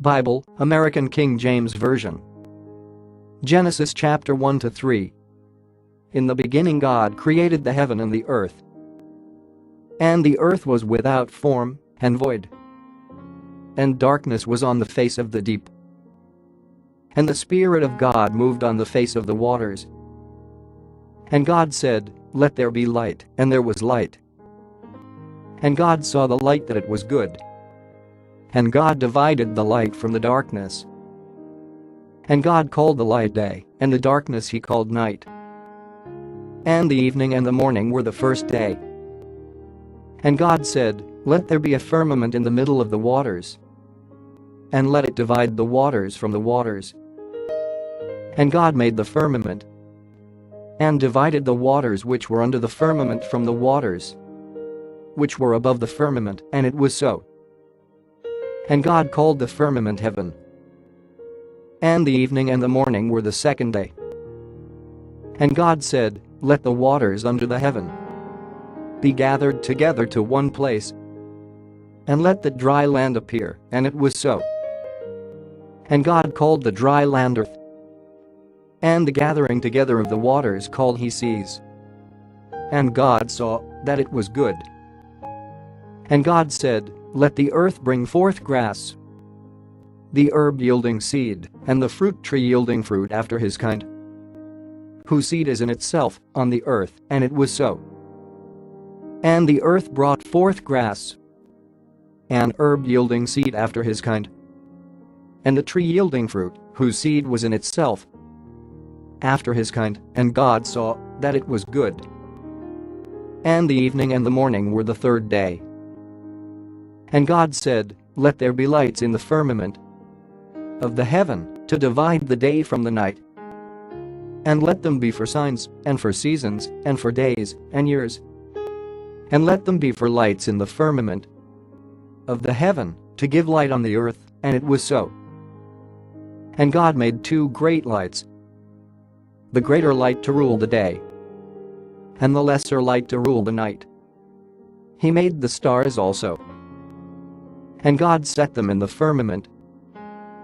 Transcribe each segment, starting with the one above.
Bible, American King James Version. Genesis chapter 1 to 3. In the beginning God created the heaven and the earth. And the earth was without form and void. And darkness was on the face of the deep. And the Spirit of God moved on the face of the waters. And God said, "Let there be light," and there was light. And God saw the light that it was good. And God divided the light from the darkness. And God called the light day, and the darkness he called night. And the evening and the morning were the first day. And God said, "Let there be a firmament in the middle of the waters, and let it divide the waters from the waters." And God made the firmament, and divided the waters which were under the firmament from the waters which were above the firmament, and it was so. And God called the firmament heaven. And the evening and the morning were the second day. And God said, "Let the waters under the heaven be gathered together to one place, and let the dry land appear," and it was so. And God called the dry land earth, and the gathering together of the waters called he seas. And God saw that it was good. And God said, "Let the earth bring forth grass, the herb yielding seed, and the fruit tree yielding fruit after his kind, whose seed is in itself on the earth," and it was so. And the earth brought forth grass, and herb yielding seed after his kind, and the tree yielding fruit, whose seed was in itself after his kind, and God saw that it was good. And the evening and the morning were the third day. And God said, "Let there be lights in the firmament of the heaven to divide the day from the night. And let them be for signs, and for seasons, and for days, and years. And let them be for lights in the firmament of the heaven to give light on the earth," and it was so. And God made two great lights, the greater light to rule the day, and the lesser light to rule the night. He made the stars also. And God set them in the firmament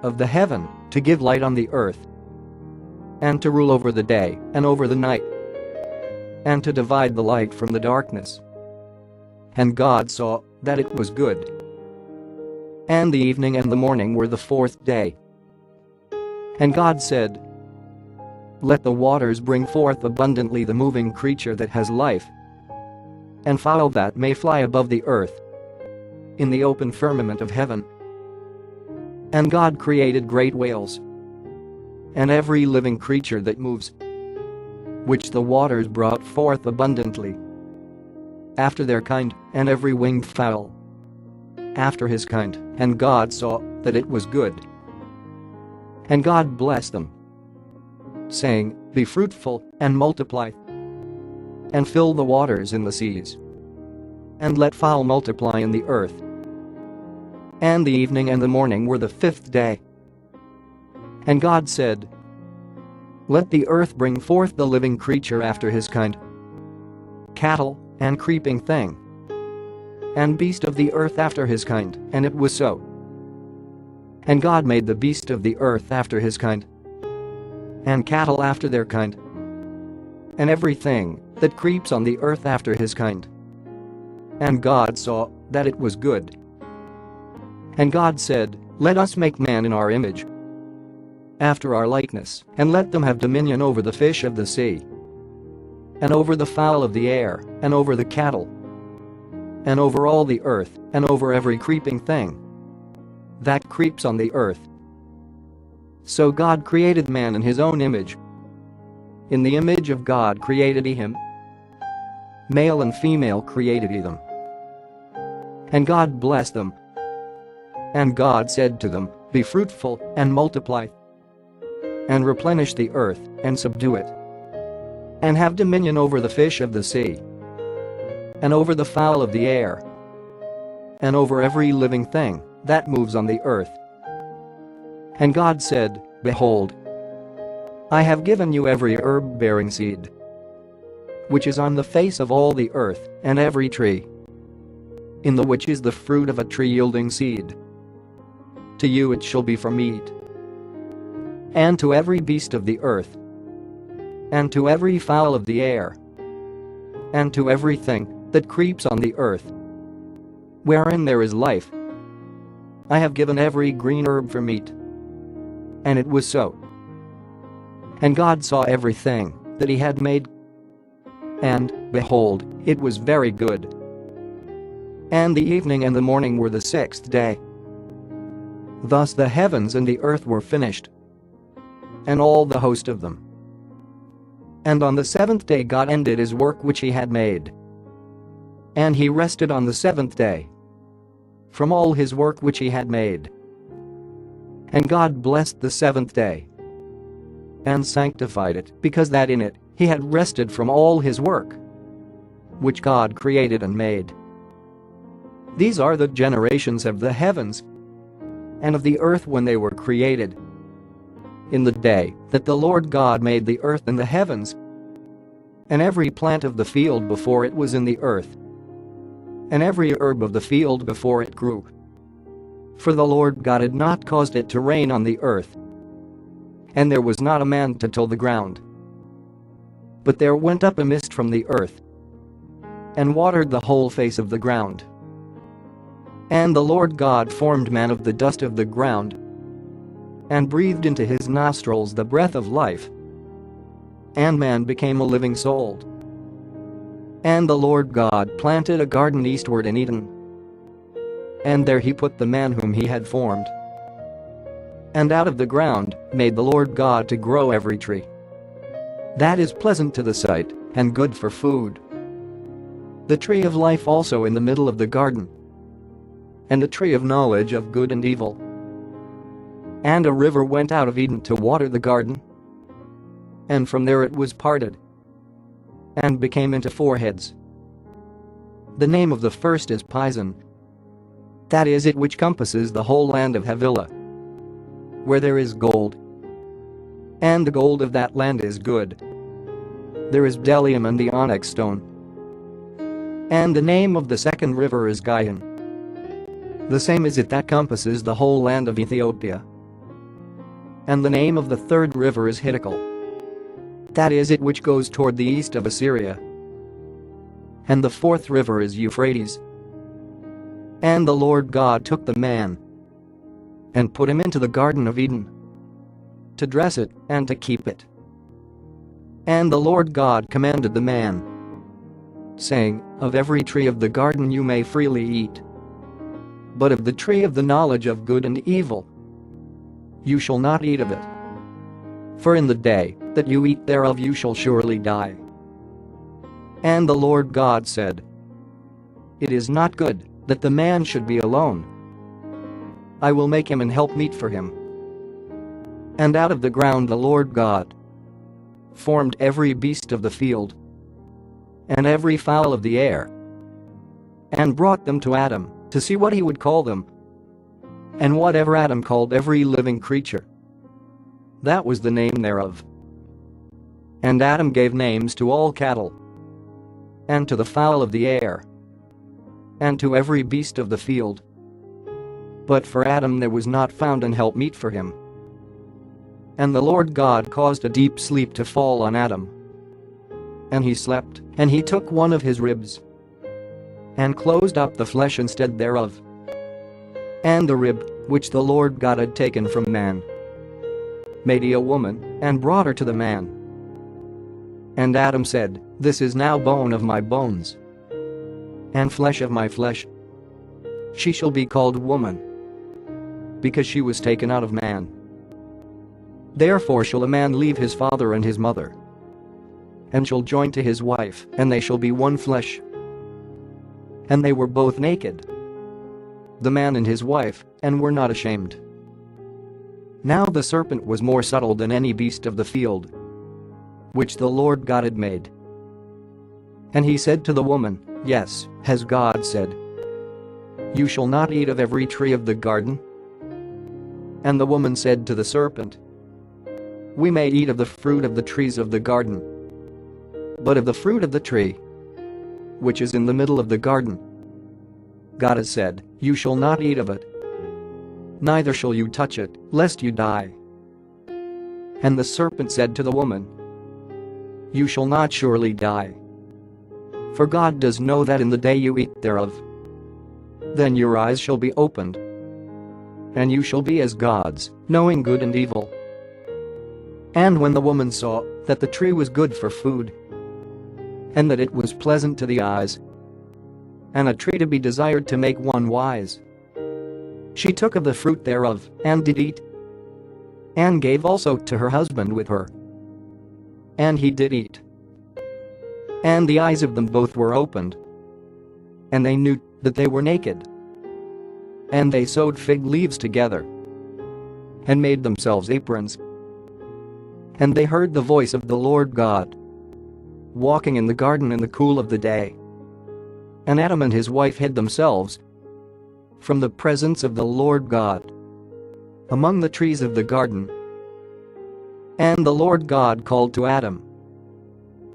of the heaven to give light on the earth, and to rule over the day and over the night, and to divide the light from the darkness. And God saw that it was good. And the evening and the morning were the fourth day. And God said, "Let the waters bring forth abundantly the moving creature that has life, and fowl that may fly above the earth in the open firmament of heaven." And God created great whales, and every living creature that moves, which the waters brought forth abundantly after their kind, and every winged fowl after his kind. And God saw that it was good. And God blessed them, saying, "Be fruitful, and multiply, and fill the waters in the seas, and let fowl multiply in the earth." And the evening and the morning were the fifth day. And God said, "Let the earth bring forth the living creature after his kind, cattle, and creeping thing, and beast of the earth after his kind," and it was so. And God made the beast of the earth after his kind, and cattle after their kind, and everything that creeps on the earth after his kind. And God saw that it was good. And God said, "Let us make man in our image, after our likeness, and let them have dominion over the fish of the sea, and over the fowl of the air, and over the cattle, and over all the earth, and over every creeping thing that creeps on the earth." So God created man in his own image. In the image of God created he him. Male and female created he them. And God blessed them. And God said to them, "Be fruitful, and multiply, and replenish the earth, and subdue it, and have dominion over the fish of the sea, and over the fowl of the air, and over every living thing that moves on the earth." And God said, "Behold, I have given you every herb-bearing seed, which is on the face of all the earth, and every tree, in the which is the fruit of a tree yielding seed, To you it shall be for meat, and to every beast of the earth, and to every fowl of the air, and to everything that creeps on the earth, wherein there is life. I have given every green herb for meat." And it was so. And God saw everything that he had made, and, behold, it was very good. And the evening and the morning were the sixth day. Thus the heavens and the earth were finished, and all the host of them. And on the seventh day God ended his work which he had made. And he rested on the seventh day from all his work which he had made. And God blessed the seventh day and sanctified it, because that in it he had rested from all his work which God created and made. These are the generations of the heavens and of the earth when they were created, in the day that the Lord God made the earth and the heavens, and every plant of the field before it was in the earth, and every herb of the field before it grew. For the Lord God had not caused it to rain on the earth, and there was not a man to till the ground. But there went up a mist from the earth, and watered the whole face of the ground. And the Lord God formed man of the dust of the ground, and breathed into his nostrils the breath of life, and man became a living soul. And the Lord God planted a garden eastward in Eden, and there he put the man whom he had formed. And out of the ground made the Lord God to grow every tree that is pleasant to the sight and good for food, the tree of life also in the middle of the garden, and the tree of knowledge of good and evil. And a river went out of Eden to water the garden, and from there it was parted and became into four heads. The name of the first is Pison, that is it which compasses the whole land of Havilah, where there is gold, and the gold of that land is good. There is bdellium and the onyx stone. And the name of the second river is Gihon. The same is it that compasses the whole land of Ethiopia. And the name of the third river is Hiddekel, that is it which goes toward the east of Assyria. And the fourth river is Euphrates. And the Lord God took the man and put him into the Garden of Eden to dress it and to keep it. And the Lord God commanded the man, saying, "Of every tree of the garden you may freely eat, but of the tree of the knowledge of good and evil you shall not eat of it. For in the day that you eat thereof you shall surely die." And the Lord God said, "It is not good that the man should be alone. I will make him an helpmeet for him." And out of the ground the Lord God formed every beast of the field and every fowl of the air, and brought them to Adam to see what he would call them. And whatever Adam called every living creature, that was the name thereof. And Adam gave names to all cattle, and to the fowl of the air, and to every beast of the field. But for Adam there was not found an helpmeet for him. And the Lord God caused a deep sleep to fall on Adam. And he slept, and he took one of his ribs, and closed up the flesh instead thereof. And the rib, which the Lord God had taken from man, made he a woman, and brought her to the man. And Adam said, "This is now bone of my bones, and flesh of my flesh. She shall be called woman, because she was taken out of man. Therefore shall a man leave his father and his mother, and shall join to his wife, and they shall be one flesh." And they were both naked, the man and his wife, and were not ashamed. Now the serpent was more subtle than any beast of the field which the Lord God had made. And he said to the woman, "Yes, has God said, you shall not eat of every tree of the garden?" And the woman said to the serpent, "We may eat of the fruit of the trees of the garden, but of the fruit of the tree which is in the middle of the garden, God has said, you shall not eat of it, neither shall you touch it, lest you die." And the serpent said to the woman, "You shall not surely die. For God does know that in the day you eat thereof, then your eyes shall be opened, and you shall be as gods, knowing good and evil." And when the woman saw that the tree was good for food, and that it was pleasant to the eyes, and a tree to be desired to make one wise, she took of the fruit thereof, and did eat, and gave also to her husband with her, and he did eat. And the eyes of them both were opened, and they knew that they were naked. And they sewed fig leaves together, and made themselves aprons. And they heard the voice of the Lord God walking in the garden in the cool of the day. And Adam and his wife hid themselves from the presence of the Lord God among the trees of the garden. And the Lord God called to Adam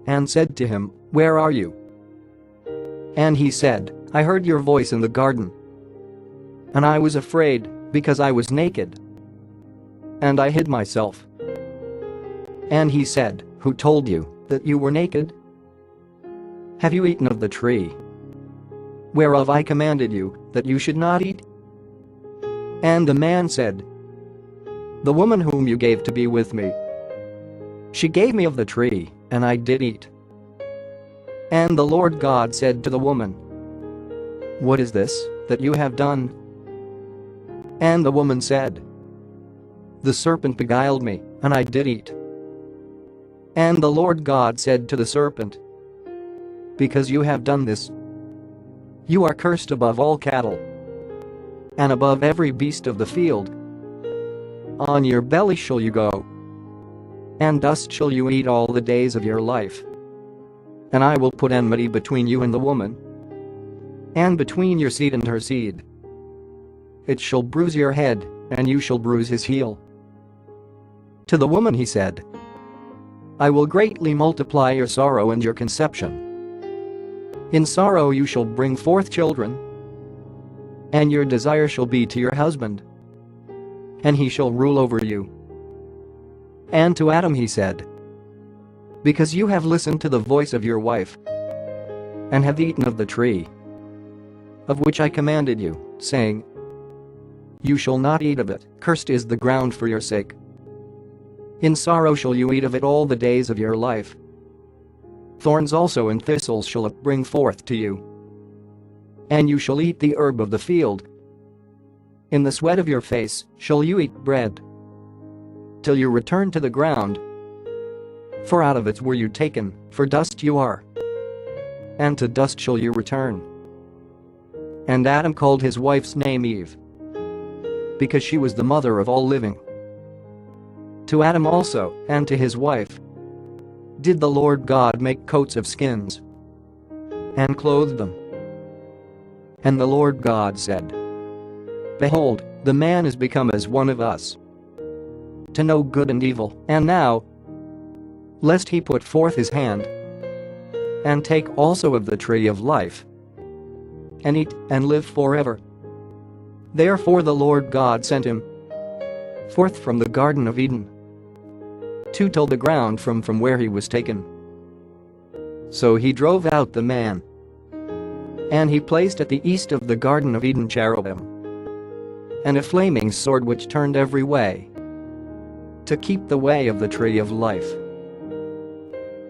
and said to him, "Where are you?" And he said, "I heard your voice in the garden, and I was afraid, because I was naked, and I hid myself." And he said, "Who told you that you were naked? Have you eaten of the tree whereof I commanded you that you should not eat?" And the man said, "The woman whom you gave to be with me, she gave me of the tree, and I did eat." And the Lord God said to the woman, "What is this that you have done?" And the woman said, "The serpent beguiled me, and I did eat." And the Lord God said to the serpent, "Because you have done this, you are cursed above all cattle, and above every beast of the field. On your belly shall you go, and dust shall you eat all the days of your life. And I will put enmity between you and the woman, and between your seed and her seed. It shall bruise your head, and you shall bruise his heel." To the woman he said, "I will greatly multiply your sorrow and your conception. In sorrow you shall bring forth children, and your desire shall be to your husband, and he shall rule over you." And to Adam he said, "Because you have listened to the voice of your wife, and have eaten of the tree of which I commanded you, saying, 'You shall not eat of it, cursed is the ground for your sake. In sorrow shall you eat of it all the days of your life. Thorns also and thistles shall it bring forth to you. And you shall eat the herb of the field. In the sweat of your face shall you eat bread, till you return to the ground. For out of it were you taken, for dust you are, and to dust shall you return." And Adam called his wife's name Eve, because she was the mother of all living. To Adam also, and to his wife, did the Lord God make coats of skins, and clothed them. And the Lord God said, "Behold, the man is become as one of us, to know good and evil. And now, lest he put forth his hand, and take also of the tree of life, and eat, and live forever." Therefore the Lord God sent him forth from the Garden of Eden, to till the ground from where he was taken. So he drove out the man, and he placed at the east of the Garden of Eden cherubim, and a flaming sword which turned every way, to keep the way of the tree of life.